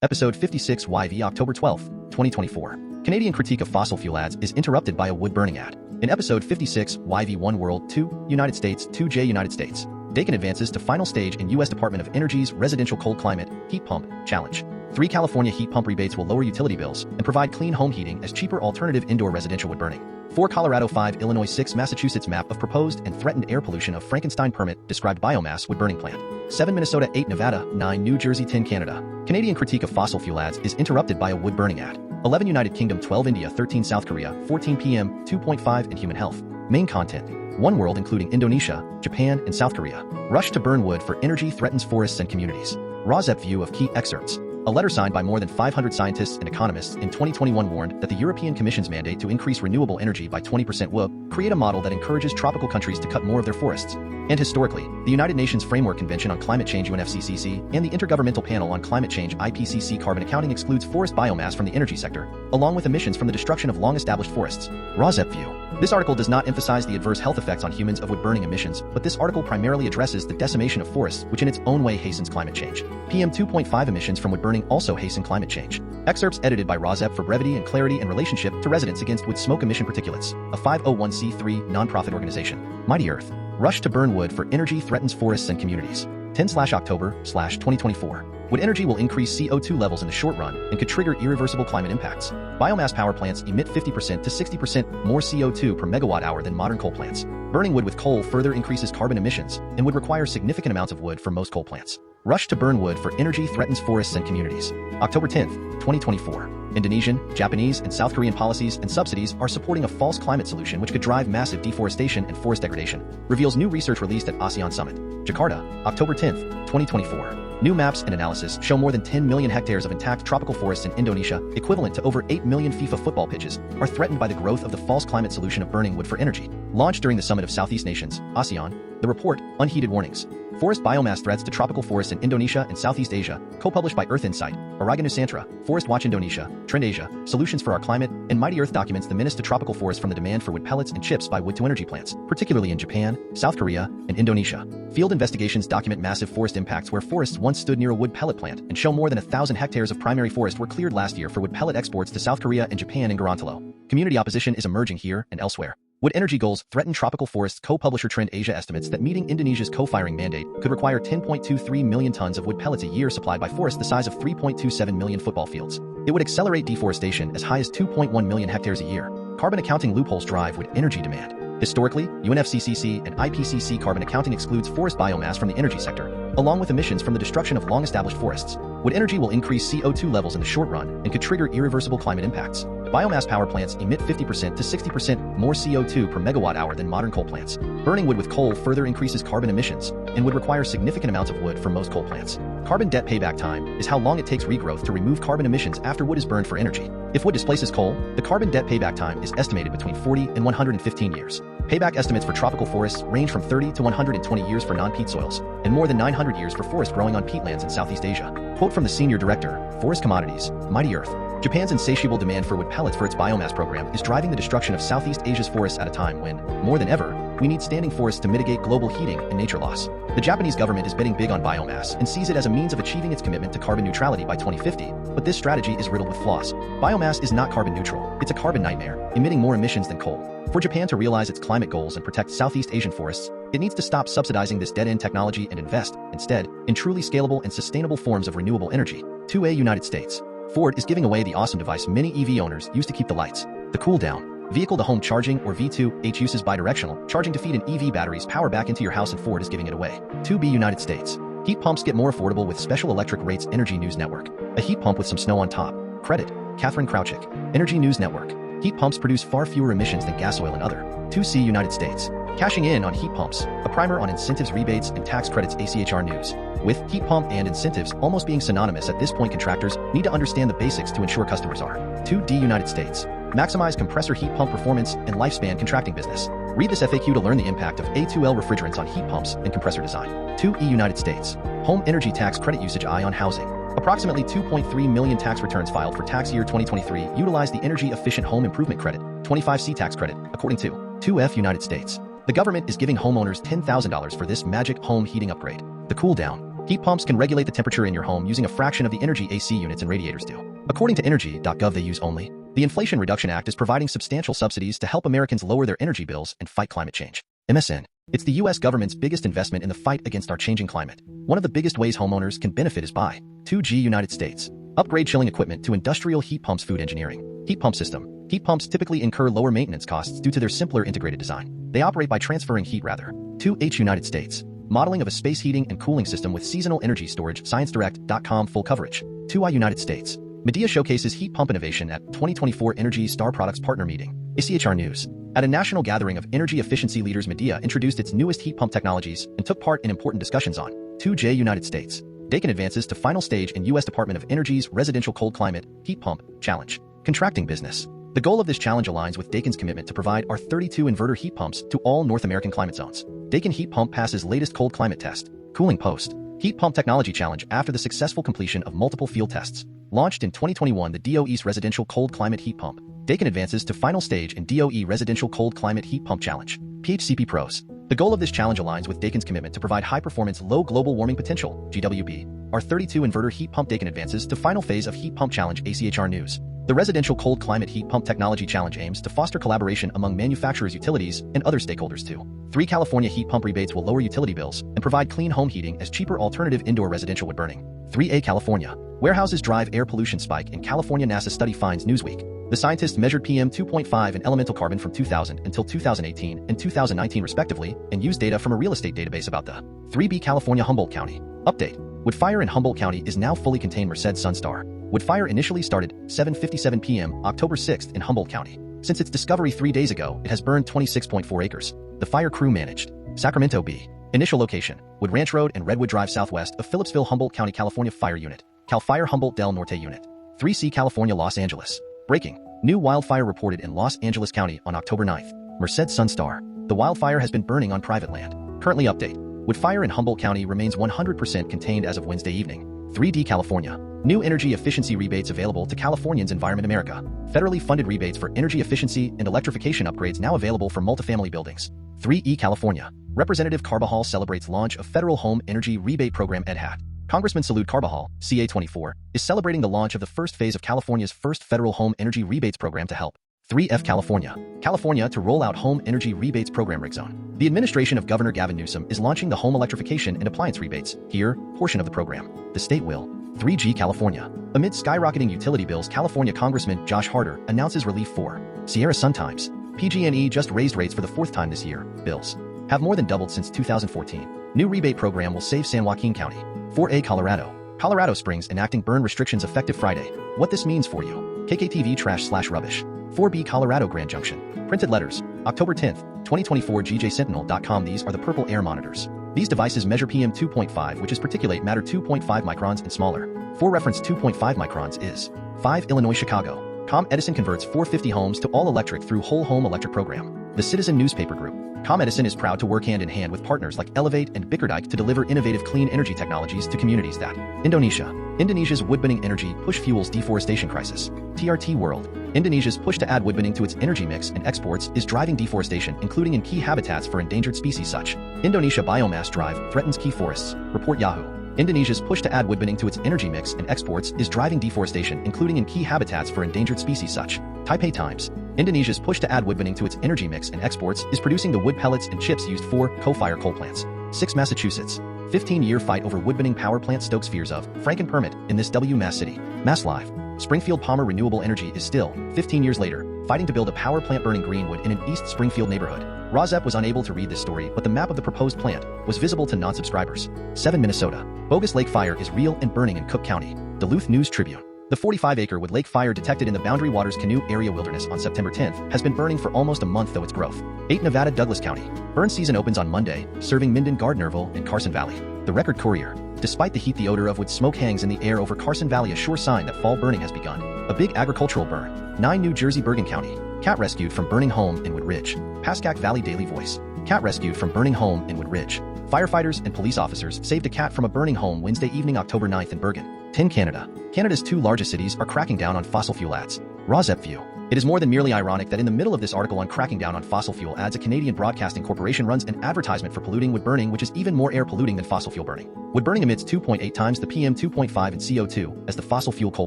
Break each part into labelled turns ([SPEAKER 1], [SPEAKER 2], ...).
[SPEAKER 1] Episode 56 YV October 12, 2024. Canadian critique of fossil fuel ads is interrupted by a wood-burning ad. In Episode 56 YV 1 World 2 United States 2J United States, Daikin advances to final stage in U.S. Department of Energy's Residential Cold Climate Heat Pump Challenge. 3 California heat pump rebates will lower utility bills and provide clean home heating as cheaper alternative indoor residential wood burning. 4 Colorado 5 Illinois 6 Massachusetts map of proposed and threatened air pollution of Frankenstein permit described biomass wood burning plant. 7 Minnesota 8 Nevada 9 New Jersey 10 Canada. Canadian critique of fossil fuel ads is interrupted by a wood burning ad. 11 United Kingdom 12 India 13 South Korea 14 PM 2.5 in human health. Main content. 1 World including Indonesia, Japan, and South Korea. Rush to burn wood for energy threatens forests and communities. RAWSEP View of key excerpts. A letter signed by more than 500 scientists and economists in 2021 warned that the European Commission's mandate to increase renewable energy by 20% will create a model that encourages tropical countries to cut more of their forests. And historically, the United Nations Framework Convention on Climate Change UNFCCC and the Intergovernmental Panel on Climate Change IPCC carbon accounting excludes forest biomass from the energy sector, along with emissions from the destruction of long-established forests. RAWSEP View. This article does not emphasize the adverse health effects on humans of wood-burning emissions, but this article primarily addresses the decimation of forests, which in its own way hastens climate change. PM 2.5 emissions from wood-burning also hasten climate change. Excerpts edited by RAWSEP for brevity and clarity in relationship to Residents Against Wood Smoke Emission Particulates, a 501c3 nonprofit organization. Mighty Earth. Rush to burn wood for energy threatens forests and communities. 10/October/2024. Wood energy will increase CO2 levels in the short run and could trigger irreversible climate impacts. Biomass power plants emit 50% to 60% more CO2 per megawatt-hour than modern coal plants. Burning wood with coal further increases carbon emissions and would require significant amounts of wood for most coal plants. Rush to burn wood for energy threatens forests and communities. October 10, 2024. Indonesian, Japanese, and South Korean policies and subsidies are supporting a false climate solution which could drive massive deforestation and forest degradation, reveals new research released at ASEAN Summit. Jakarta, October 10, 2024. New maps and analysis show more than 10 million hectares of intact tropical forests in Indonesia, equivalent to over 8 million FIFA football pitches, are threatened by the growth of the false climate solution of burning wood for energy. Launched during the Summit of Southeast Nations, ASEAN, the report, Unheeded Warnings. Forest Biomass Threats to Tropical Forests in Indonesia and Southeast Asia, co-published by Earth Insight, Auriga Nusantara, Forest Watch Indonesia, Trend Asia, Solutions for Our Climate, and Mighty Earth documents the menace to tropical forests from the demand for wood pellets and chips by wood-to-energy plants, particularly in Japan, South Korea, and Indonesia. Field investigations document massive forest impacts where forests once stood near a wood pellet plant and show more than 1,000 hectares of primary forest were cleared last year for wood pellet exports to South Korea and Japan in Gorontalo. Community opposition is emerging here and elsewhere. Wood energy goals threaten tropical forests. Co-publisher Trend Asia estimates that meeting Indonesia's co-firing mandate could require 10.23 million tons of wood pellets a year supplied by forests the size of 3.27 million football fields. It would accelerate deforestation as high as 2.1 million hectares a year. Carbon accounting loopholes drive wood energy demand. Historically, UNFCCC and IPCC carbon accounting excludes forest biomass from the energy sector, along with emissions from the destruction of long-established forests. Wood energy will increase CO2 levels in the short run and could trigger irreversible climate impacts. Biomass power plants emit 50% to 60% more CO2 per megawatt-hour than modern coal plants. Burning wood with coal further increases carbon emissions and would require significant amounts of wood for most coal plants. Carbon debt payback time is how long it takes regrowth to remove carbon emissions after wood is burned for energy. If wood displaces coal, the carbon debt payback time is estimated between 40 and 115 years. Payback estimates for tropical forests range from 30 to 120 years for non-peat soils, and more than 900 years for forests growing on peatlands in Southeast Asia. Quote from the Senior Director, Forest Commodities, Mighty Earth. Japan's insatiable demand for wood pellets for its biomass program is driving the destruction of Southeast Asia's forests at a time when, more than ever, we need standing forests to mitigate global heating and nature loss. The Japanese government is betting big on biomass and sees it as a means of achieving its commitment to carbon neutrality by 2050, but this strategy is riddled with flaws. Biomass is not carbon neutral, it's a carbon nightmare, emitting more emissions than coal. For Japan to realize its climate goals and protect Southeast Asian forests, it needs to stop subsidizing this dead-end technology and invest, instead, in truly scalable and sustainable forms of renewable energy. 2A United States. Ford is giving away the awesome device many EV owners use to keep the lights. The cool down. Vehicle-to-home charging, or V2H, uses bidirectional charging to feed an EV battery's power back into your house, and Ford is giving it away. 2B United States. Heat pumps get more affordable with Special Electric Rates. Energy News Network. A heat pump with some snow on top. Credit, Catherine Krauchick. Energy News Network. Heat pumps produce far fewer emissions than gas oil and other. 2C United States. Cashing in on heat pumps. A primer on incentives, rebates, and tax credits. ACHR News. With heat pump and incentives almost being synonymous at this point, contractors need to understand the basics to ensure customers are. 2D United States. Maximize compressor heat pump performance and lifespan contracting business. Read this FAQ to learn the impact of A2L refrigerants on heat pumps and compressor design. 2E United States. Home energy tax credit usage. Eye on housing. Approximately 2.3 million tax returns filed for tax year 2023 utilize the Energy Efficient Home Improvement Credit, 25C tax credit, according to 2F United States. The government is giving homeowners $10,000 for this magic home heating upgrade. The cool down. Heat pumps can regulate the temperature in your home using a fraction of the energy AC units and radiators do. According to energy.gov, they use only. The Inflation Reduction Act is providing substantial subsidies to help Americans lower their energy bills and fight climate change. MSN. It's the U.S. government's biggest investment in the fight against our changing climate. One of the biggest ways homeowners can benefit is by 2G United States. Upgrade chilling equipment to industrial heat pumps. Food engineering. Heat pump system. Heat pumps typically incur lower maintenance costs due to their simpler integrated design. They operate by transferring heat rather. 2H United States. Modeling of a space heating and cooling system with seasonal energy storage. ScienceDirect.com full coverage. 2I United States. Medea showcases heat pump innovation at 2024 Energy Star Products Partner Meeting. ACHR News. At a national gathering of energy efficiency leaders, Medea introduced its newest heat pump technologies and took part in important discussions on 2J United States. Daikin advances to final stage in U.S. Department of Energy's Residential Cold Climate Heat Pump Challenge. Contracting business. The goal of this challenge aligns with Daikin's commitment to provide R32 inverter heat pumps to all North American climate zones. Daikin heat pump passes latest cold climate test. Cooling post. Heat pump technology challenge after the successful completion of multiple field tests. Launched in 2021, the DOE's Residential Cold Climate Heat Pump. Daikin advances to final stage in DOE Residential Cold Climate Heat Pump Challenge. PHCP Pros. The goal of this challenge aligns with Daikin's commitment to provide high-performance, low global warming potential, GWP. R32 inverter heat pump. Daikin advances to final phase of heat pump challenge. ACHR News. The Residential Cold Climate Heat Pump Technology Challenge aims to foster collaboration among manufacturers, utilities, and other stakeholders too. 3 California heat pump rebates will lower utility bills and provide clean home heating as cheaper alternative indoor residential wood burning. 3A California. Warehouses drive air pollution spike in California. NASA study finds. Newsweek. The scientists measured PM 2.5 and elemental carbon from 2000 until 2018 and 2019 respectively and used data from a real estate database about the 3B California. Humboldt County. Update. Wood fire in Humboldt County is now fully contained. Merced Sunstar. Wood fire initially started 7:57 p.m. October 6th in Humboldt County. Since its discovery 3 days ago, it has burned 26.4 acres. The fire crew managed. Sacramento B. Initial location, Wood Ranch Road and Redwood Drive southwest of Phillipsville. Humboldt County, California. Fire Unit. Cal Fire Humboldt Del Norte Unit. 3C California. Los Angeles. Breaking. New wildfire reported in Los Angeles County on October 9th. Merced Sunstar. The wildfire has been burning on private land. Currently update. Wood fire in Humboldt County remains 100% contained as of Wednesday evening. 3D California. New energy efficiency rebates available to Californians. Environment America. Federally funded rebates for energy efficiency and electrification upgrades now available for multifamily buildings. 3E California. Representative Carbajal celebrates launch of Federal Home Energy Rebate Program. EDHAT. Congressman Salud Carbajal, CA24, is celebrating the launch of the first phase of California's first Federal Home Energy Rebates Program to help 3F California. California to roll out Home Energy Rebates Program. Rig Zone. The administration of Governor Gavin Newsom is launching the home electrification and appliance rebates, here, portion of the program. The state will. 3G California. Amid skyrocketing utility bills, California Congressman Josh Harder announces relief for Sierra Sun Times. PG&E just raised rates for the 4th time this year. Bills have more than doubled since 2014. New rebate program will save San Joaquin County. 4A Colorado. Colorado Springs enacting burn restrictions effective Friday. What this means for you. KKTV trash/rubbish. 4B Colorado Grand Junction. Printed letters. October 10th, 2024. GJSentinel.com. These are the purple air monitors. These devices measure PM 2.5, which is particulate matter 2.5 microns and smaller. For reference, 2.5 microns is 5 Illinois Chicago. ComEdison converts 450 homes to all electric through Whole Home Electric program. The Citizen Newspaper Group. ComEdison is proud to work hand in hand with partners like Elevate and Bickerdike to deliver innovative clean energy technologies to communities that Indonesia's woodburning energy push fuels deforestation crisis. TRT World. Indonesia's push to add woodburning to its energy mix and exports is driving deforestation, including in key habitats for endangered species such. Indonesia biomass drive threatens key forests. Report Yahoo. Indonesia's push to add woodburning to its energy mix and exports is driving deforestation, including in key habitats for endangered species such. Taipei Times. Indonesia's push to add woodburning to its energy mix and exports is producing the wood pellets and chips used for co-fire coal plants. 6 Massachusetts. 15-year fight over woodburning power plant stokes fears of Franken permit in this Mass city. Mass Live. Springfield Palmer Renewable Energy is still, 15 years later, fighting to build a power plant burning green wood in an East Springfield neighborhood. RAWSEP was unable to read this story, but the map of the proposed plant was visible to non-subscribers. 7 Minnesota. Bogus lake fire is real and burning in Cook County. Duluth News Tribune. The 45-acre wood lake fire detected in the Boundary Waters Canoe Area Wilderness on September 10th has been burning for almost a month, though its growth. 8 Nevada Douglas County. Burn season opens on Monday, serving Minden, Gardnerville, and Carson Valley. The Record Courier. Despite the heat, the odor of wood smoke hangs in the air over Carson Valley, a sure sign that fall burning has begun. A big agricultural burn. 9 New Jersey Bergen County. Cat rescued from burning home in Wood Ridge. Pascack Valley Daily Voice. Cat rescued from burning home in Wood Ridge. Firefighters and police officers saved a cat from a burning home Wednesday evening, October 9th in Bergen. 10 Canada. Canada's 2 largest cities are cracking down on fossil fuel ads. RAWSEP View. It is more than merely ironic that in the middle of this article on cracking down on fossil fuel ads, a Canadian broadcasting corporation runs an advertisement for polluting wood burning, which is even more air polluting than fossil fuel burning. Wood burning emits 2.8 times the PM2.5 in CO2 as the fossil fuel coal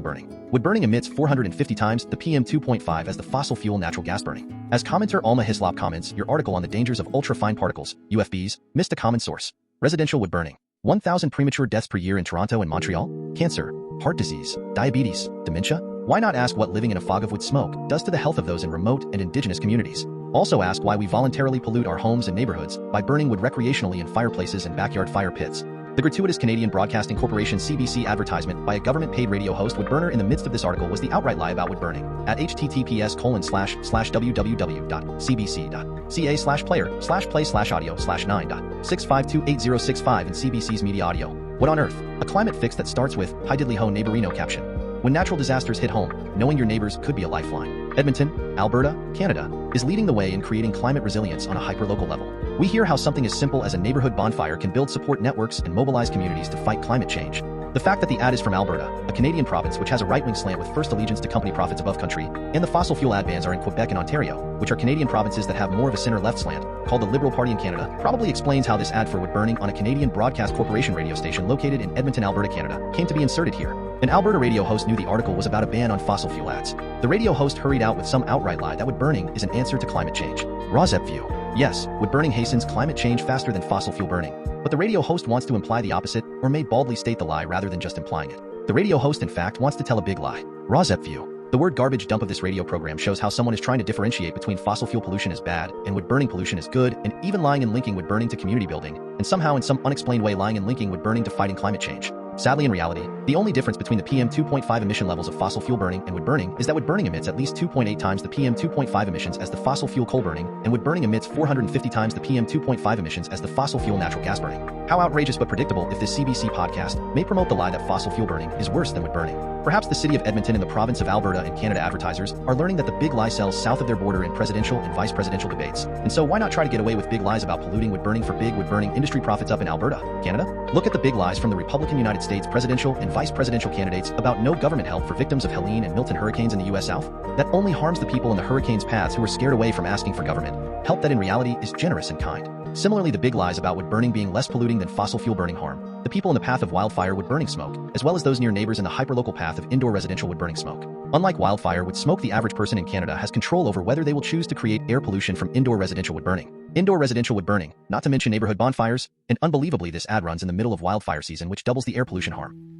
[SPEAKER 1] burning. Wood burning emits 450 times the PM2.5 as the fossil fuel natural gas burning. As commenter Alma Hislop comments, your article on the dangers of ultra-fine particles, UFBs, missed a common source. Residential wood burning. 1,000 premature deaths per year in Toronto and Montreal? Cancer, heart disease, diabetes, dementia? Why not ask what living in a fog of wood smoke does to the health of those in remote and indigenous communities? Also ask why we voluntarily pollute our homes and neighborhoods by burning wood recreationally in fireplaces and backyard fire pits. The gratuitous Canadian Broadcasting Corporation CBC advertisement by a government-paid radio host wood burner in the midst of this article was the outright lie about wood burning. At https://www.cbc.ca/player/play/audio/9.6528065 in CBC's media audio. What on earth? A climate fix that starts with "Hi diddly ho neighborino" caption. When natural disasters hit home, knowing your neighbors could be a lifeline. Edmonton, Alberta, Canada, is leading the way in creating climate resilience on a hyperlocal level. We hear how something as simple as a neighborhood bonfire can build support networks and mobilize communities to fight climate change. The fact that the ad is from Alberta, a Canadian province which has a right-wing slant with first allegiance to company profits above country, and the fossil fuel ad bans are in Quebec and Ontario, which are Canadian provinces that have more of a center-left slant, called the Liberal Party in Canada, probably explains how this ad for wood burning on a Canadian Broadcast Corporation radio station located in Edmonton, Alberta, Canada, came to be inserted here. An Alberta radio host knew the article was about a ban on fossil fuel ads. The radio host hurried out with some outright lie that wood burning is an answer to climate change. RAWSEP View. Yes, wood burning hastens climate change faster than fossil fuel burning. But the radio host wants to imply the opposite, or may baldly state the lie rather than just implying it. The radio host, in fact, wants to tell a big lie. RAWSEP View. The word garbage dump of this radio program shows how someone is trying to differentiate between fossil fuel pollution as bad and wood burning pollution as good, and even lying and linking wood burning to community building, and somehow in some unexplained way lying and linking wood burning to fighting climate change. Sadly, in reality, the only difference between the PM2.5 emission levels of fossil fuel burning and wood burning is that wood burning emits at least 2.8 times the PM2.5 emissions as the fossil fuel coal burning, and wood burning emits 450 times the PM2.5 emissions as the fossil fuel natural gas burning. How outrageous but predictable if this CBC podcast may promote the lie that fossil fuel burning is worse than wood burning. Perhaps the city of Edmonton and the province of Alberta and Canada advertisers are learning that the big lie sells south of their border in presidential and vice presidential debates. And so why not try to get away with big lies about polluting wood burning for big wood burning industry profits up in Alberta, Canada? Look at the big lies from the Republican United States presidential and vice presidential candidates about no government help for victims of Helene and Milton hurricanes in the U.S. South. That only harms the people in the hurricane's paths who are scared away from asking for government help that in reality is generous and kind. Similarly, the big lies about wood burning being less polluting than fossil fuel burning harm the people in the path of wildfire wood burning smoke, as well as those near neighbors in the hyperlocal path of indoor residential wood burning smoke. Unlike wildfire wood smoke, the average person in Canada has control over whether they will choose to create air pollution from indoor residential wood burning. Indoor residential wood burning, not to mention neighborhood bonfires, and unbelievably this ad runs in the middle of wildfire season, which doubles the air pollution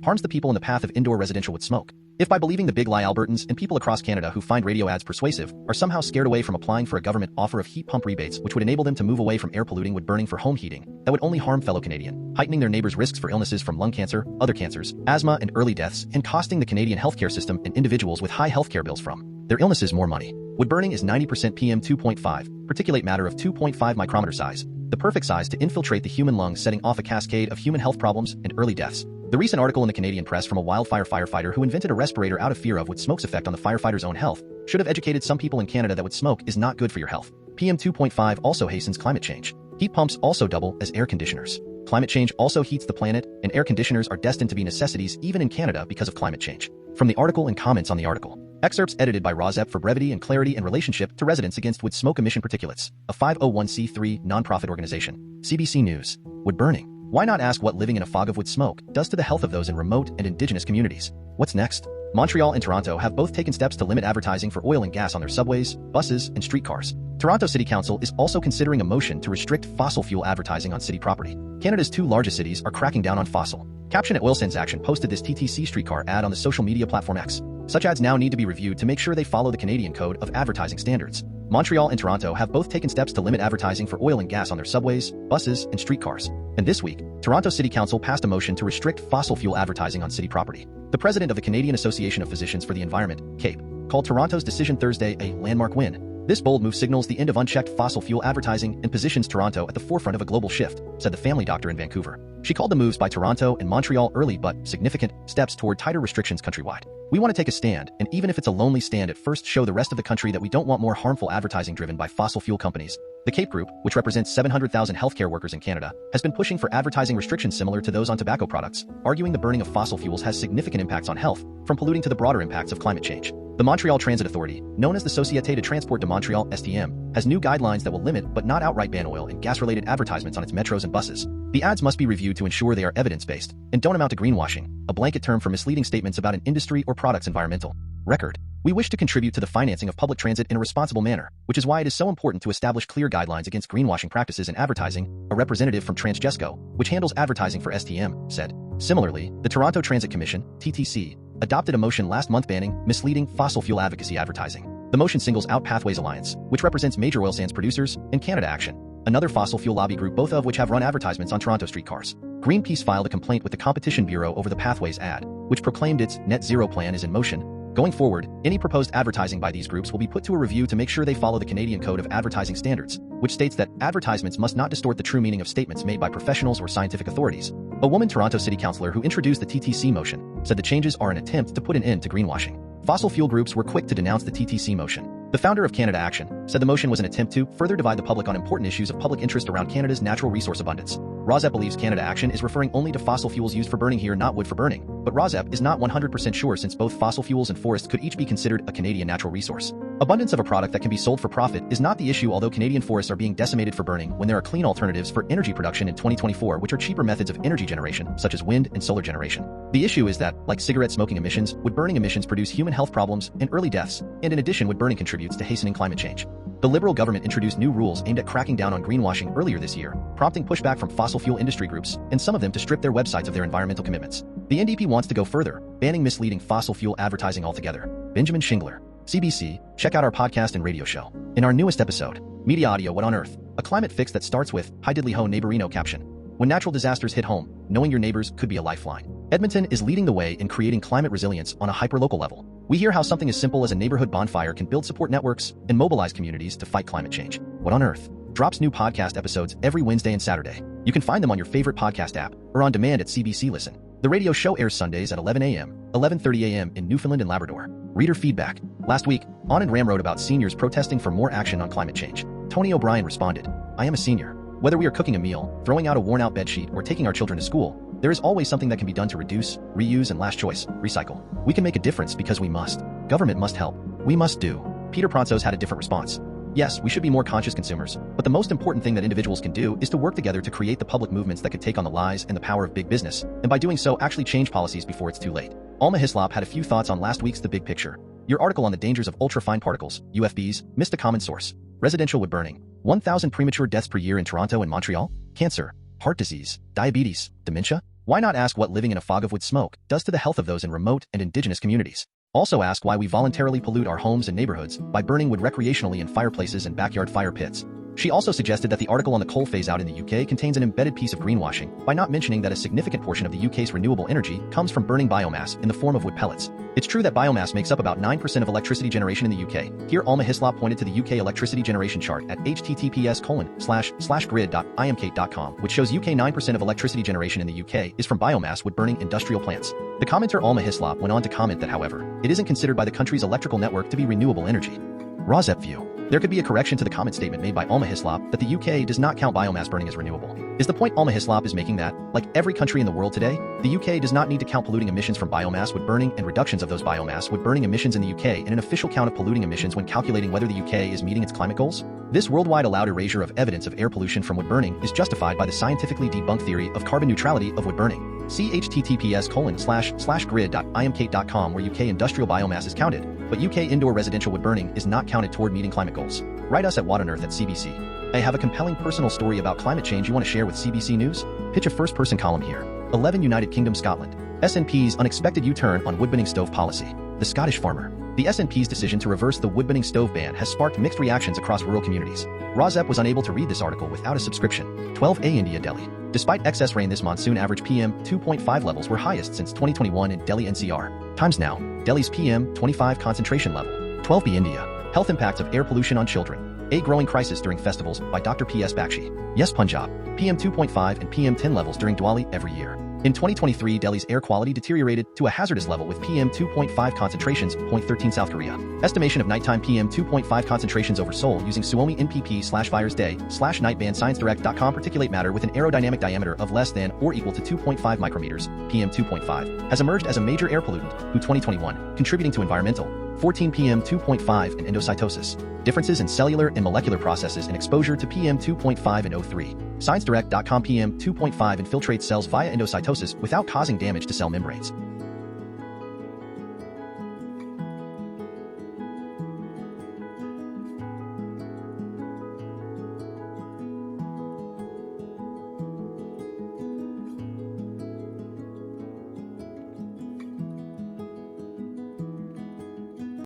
[SPEAKER 1] harms the people in the path of indoor residential wood smoke. If by believing the big lie, Albertans and people across Canada who find radio ads persuasive are somehow scared away from applying for a government offer of heat pump rebates which would enable them to move away from air polluting wood burning for home heating, that would only harm fellow Canadian, heightening their neighbors' risks for illnesses from lung cancer, other cancers, asthma and early deaths, and costing the Canadian healthcare system and individuals with high healthcare bills from their illnesses more money. Wood burning is 90% PM2.5, particulate matter of 2.5 micrometer size, the perfect size to infiltrate the human lungs, setting off a cascade of human health problems and early deaths. The recent article in the Canadian press from a wildfire firefighter who invented a respirator out of fear of wood smoke's effect on the firefighter's own health should have educated some people in Canada that wood smoke is not good for your health. PM2.5 also hastens climate change. Heat pumps also double as air conditioners. Climate change also heats the planet, and air conditioners are destined to be necessities even in Canada because of climate change. From the article and comments on the article. Excerpts edited by RAWSEP for brevity and clarity in relationship to Residents Against Wood Smoke Emission Particulates, a 501c3 nonprofit organization. CBC News. Wood burning. Why not ask what living in a fog of wood smoke does to the health of those in remote and indigenous communities? What's next? Montreal and Toronto have both taken steps to limit advertising for oil and gas on their subways, buses, and streetcars. Toronto City Council is also considering a motion to restrict fossil fuel advertising on city property. Canada's two largest cities are cracking down on fossil. Caption at Oilsense Action posted this TTC streetcar ad on the social media platform X. Such ads now need to be reviewed to make sure they follow the Canadian Code of Advertising Standards. Montreal and Toronto have both taken steps to limit advertising for oil and gas on their subways, buses, and streetcars. And this week, Toronto City Council passed a motion to restrict fossil fuel advertising on city property. The president of the Canadian Association of Physicians for the Environment, CAPE, called Toronto's decision Thursday a landmark win. This bold move signals the end of unchecked fossil fuel advertising and positions Toronto at the forefront of a global shift, said the family doctor in Vancouver. She called the moves by Toronto and Montreal early but significant steps toward tighter restrictions countrywide. We want to take a stand, and even if it's a lonely stand at first, show the rest of the country that we don't want more harmful advertising driven by fossil fuel companies. The CAPE Group, which represents 700,000 healthcare workers in Canada, has been pushing for advertising restrictions similar to those on tobacco products, arguing the burning of fossil fuels has significant impacts on health, from polluting to the broader impacts of climate change. The Montreal Transit Authority, known as the Société de Transport de Montréal (STM), has new guidelines that will limit but not outright ban oil and gas-related advertisements on its metros and buses. The ads must be reviewed to ensure they are evidence-based and don't amount to greenwashing, a blanket term for misleading statements about an industry or product's environmental record. We wish to contribute to the financing of public transit in a responsible manner, which is why it is so important to establish clear guidelines against greenwashing practices in advertising, a representative from Transgesco, which handles advertising for STM, said. Similarly, the Toronto Transit Commission, TTC, adopted a motion last month banning misleading fossil fuel advocacy advertising. The motion singles out Pathways Alliance, which represents major oil sands producers, and Canada Action, another fossil fuel lobby group, both of which have run advertisements on Toronto streetcars. Greenpeace filed a complaint with the Competition Bureau over the Pathways ad, which proclaimed its net zero plan is in motion. Going forward, any proposed advertising by these groups will be put to a review to make sure they follow the Canadian Code of Advertising Standards, which states that advertisements must not distort the true meaning of statements made by professionals or scientific authorities. A woman Toronto City Councillor who introduced the TTC motion said the changes are an attempt to put an end to greenwashing. Fossil fuel groups were quick to denounce the TTC motion. The founder of Canada Action said the motion was an attempt to further divide the public on important issues of public interest around Canada's natural resource abundance. RAWSEP believes Canada Action is referring only to fossil fuels used for burning here, not wood for burning, but RAWSEP is not 100% sure since both fossil fuels and forests could each be considered a Canadian natural resource. Abundance of a product that can be sold for profit is not the issue, although Canadian forests are being decimated for burning when there are clean alternatives for energy production in 2024, which are cheaper methods of energy generation, such as wind and solar generation. The issue is that, like cigarette smoking emissions, wood burning emissions produce human health problems and early deaths, and in addition, wood burning contributes to hastening climate change. The Liberal government introduced new rules aimed at cracking down on greenwashing earlier this year, prompting pushback from fossil fuel industry groups, and some of them to strip their websites of their environmental commitments. The NDP wants to go further, banning misleading fossil fuel advertising altogether. Benjamin Shingler, CBC, check out our podcast and radio show. In our newest episode, Media Audio What on Earth? A climate fix that starts with, Hi diddly ho neighborino caption. When natural disasters hit home, knowing your neighbors could be a lifeline. Edmonton is leading the way in creating climate resilience on a hyperlocal level. We hear how something as simple as a neighborhood bonfire can build support networks and mobilize communities to fight climate change. What on Earth? Drops new podcast episodes every Wednesday and Saturday. You can find them on your favorite podcast app or on demand at CBC Listen. The radio show airs Sundays at 11 a.m., 11:30 a.m. in Newfoundland and Labrador. Reader feedback. Last week, On and Ram wrote about seniors protesting for more action on climate change. Tony O'Brien responded, I am a senior. Whether we are cooking a meal, throwing out a worn-out bedsheet, or taking our children to school, there is always something that can be done to reduce, reuse, and last choice, recycle. We can make a difference because we must. Government must help. We must do. Peter Prontos had a different response. Yes, we should be more conscious consumers, but the most important thing that individuals can do is to work together to create the public movements that could take on the lies and the power of big business, and by doing so actually change policies before it's too late. Alma Hislop had a few thoughts on last week's The Big Picture. Your article on the dangers of ultra-fine particles, UFBs, missed a common source. Residential wood burning. 1,000 premature deaths per year in Toronto and Montreal? Cancer, heart disease, diabetes, dementia? Why not ask what living in a fog of wood smoke does to the health of those in remote and indigenous communities? Also ask why we voluntarily pollute our homes and neighborhoods by burning wood recreationally in fireplaces and backyard fire pits. She also suggested that the article on the coal phase-out in the UK contains an embedded piece of greenwashing by not mentioning that a significant portion of the UK's renewable energy comes from burning biomass in the form of wood pellets. It's true that biomass makes up about 9% of electricity generation in the UK. Here Alma Hislop pointed to the UK electricity generation chart at https://grid.imk.com, which shows UK 9% of electricity generation in the UK is from biomass wood-burning industrial plants. The commenter Alma Hislop went on to comment that, however, it isn't considered by the country's electrical network to be renewable energy. RAWSEP View. There could be a correction to the comment statement made by Alma Hislop that the UK does not count biomass burning as renewable. Is the point Alma Hislop is making that, like every country in the world today, the UK does not need to count polluting emissions from biomass wood burning and reductions of those biomass wood burning emissions in the UK in an official count of polluting emissions when calculating whether the UK is meeting its climate goals? This worldwide allowed erasure of evidence of air pollution from wood burning is justified by the scientifically debunked theory of carbon neutrality of wood burning. See https://grid.imk.com where UK industrial biomass is counted, but UK indoor residential wood burning is not counted toward meeting climate goals. Write us at whatonearth@CBC. I have a compelling personal story about climate change you want to share with CBC News? Pitch a first-person column here. 11 United Kingdom Scotland. SNP's unexpected U-turn on wood-burning stove policy. The Scottish farmer. The SNP's decision to reverse the wood-burning stove ban has sparked mixed reactions across rural communities. RAWSEP was unable to read this article without a subscription. 12A India Delhi. Despite excess rain this monsoon, average PM 2.5 levels were highest since 2021 in Delhi NCR. Times now, Delhi's PM 25 concentration level. 12B India. Health impacts of air pollution on children. A growing crisis during festivals by Dr. P.S. Bakshi. Yes, Punjab. PM 2.5 and PM 10 levels during Diwali every year. In 2023, Delhi's air quality deteriorated to a hazardous level with PM 2.5 concentrations, 0.13 South Korea. Estimation of nighttime PM 2.5 concentrations over Seoul using Suomi NPP/virusday/nightband ScienceDirect.com particulate matter with an aerodynamic diameter of less than or equal to 2.5 micrometers, PM 2.5, has emerged as a major air pollutant, who 2021, contributing to environmental 14 PM2.5 and endocytosis. Differences in cellular and molecular processes and exposure to PM2.5 and O3. ScienceDirect.com PM2.5 infiltrates cells via endocytosis without causing damage to cell membranes.